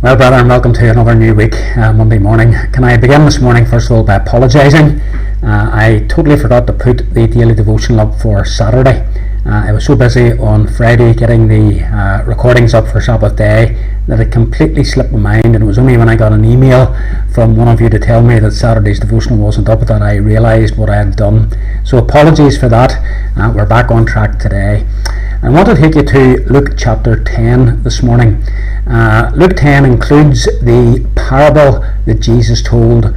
Well, brother, and welcome to another new week, Monday morning. Can I begin this morning, first of all, by apologising? I totally forgot to put the daily devotional up for Saturday. I was so busy on Friday getting the recordings up for Sabbath day that it completely slipped my mind, and it was only when I got an email from one of you to tell me that Saturday's devotional wasn't up that I realised what I had done. So apologies for that. We're back on track today. I want to take you to Luke chapter 10 this morning. Luke 10 includes the parable that Jesus told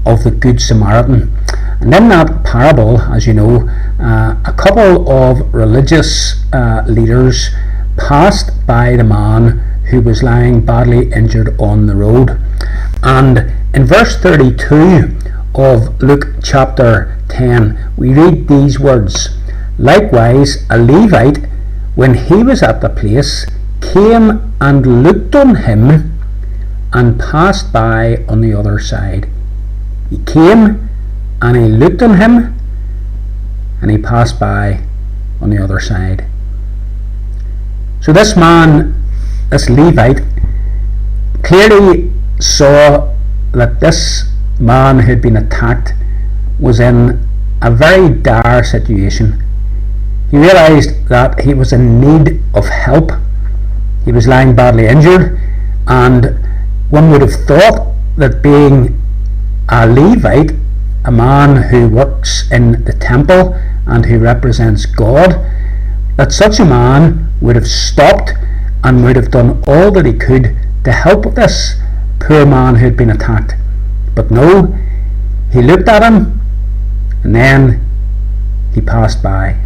of the Good Samaritan. And in that parable, as you know, a couple of religious leaders passed by the man who was lying badly injured on the road. And in verse 32 of Luke chapter 10, we read these words: "Likewise, a Levite, when he was at the place, came and looked on him and passed by on the other side." He came and he looked on him and he passed by on the other side. So this man, this Levite, clearly saw that this man who had been attacked was in a very dire situation. He realised that he was in need of help. He was lying badly injured, and one would have thought that being a Levite, a man who works in the temple and who represents God, that such a man would have stopped and would have done all that he could to help this poor man who had been attacked. But no, he looked at him and then he passed by.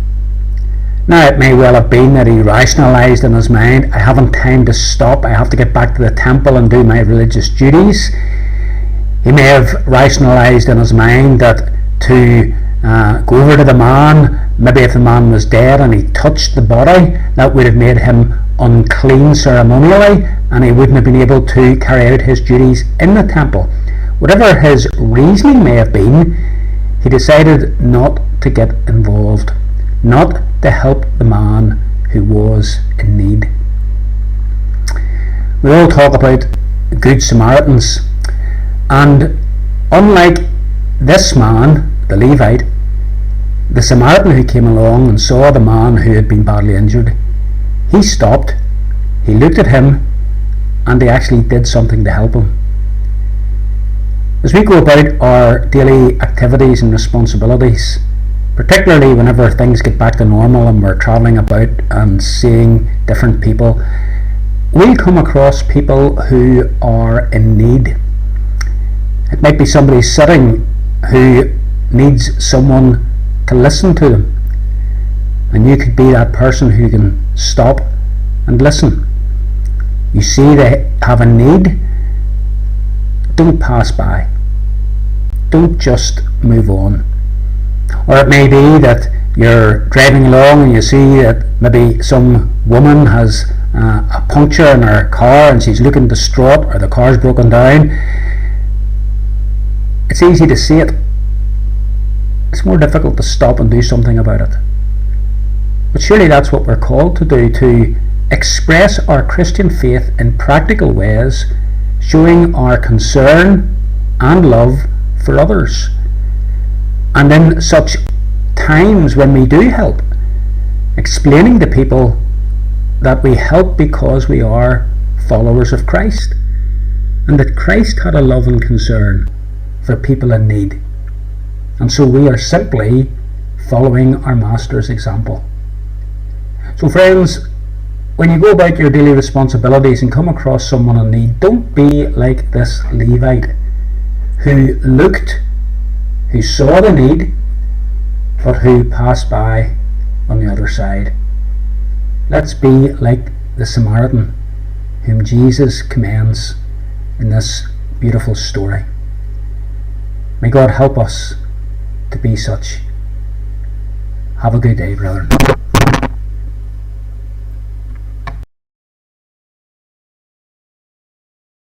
Now, it may well have been that he rationalised in his mind, I haven't time to stop, I have to get back to the temple and do my religious duties. He may have rationalised in his mind that to go over to the man, maybe if the man was dead and he touched the body, that would have made him unclean ceremonially, and he wouldn't have been able to carry out his duties in the temple. Whatever his reasoning may have been, he decided not to get involved, not to help the man who was in need. We all talk about Good Samaritans, and unlike this man, the Levite, the Samaritan who came along and saw the man who had been badly injured, he stopped, he looked at him, and he actually did something to help him. As we go about our daily activities and responsibilities, particularly whenever things get back to normal and we're travelling about and seeing different people, we'll come across people who are in need. It might be somebody sitting who needs someone to listen to them, and you could be that person who can stop and listen. You see they have a need, don't pass by, don't just move on. Or it may be that you're driving along and you see that maybe some woman has a puncture in her car and she's looking distraught, or the car's broken down. It's easy to see it. It's more difficult to stop and do something about it. But surely that's what we're called to do, to express our Christian faith in practical ways, showing our concern and love for others. And in such times when we do help, explaining to people that we help because we are followers of Christ, and that Christ had a love and concern for people in need, and so we are simply following our Master's example. So friends, when you go about your daily responsibilities and come across someone in need, don't be like this Levite who looked, who saw the need, but who passed by on the other side. Let's be like the Samaritan whom Jesus commends in this beautiful story. May God help us to be such. Have a good day, brethren.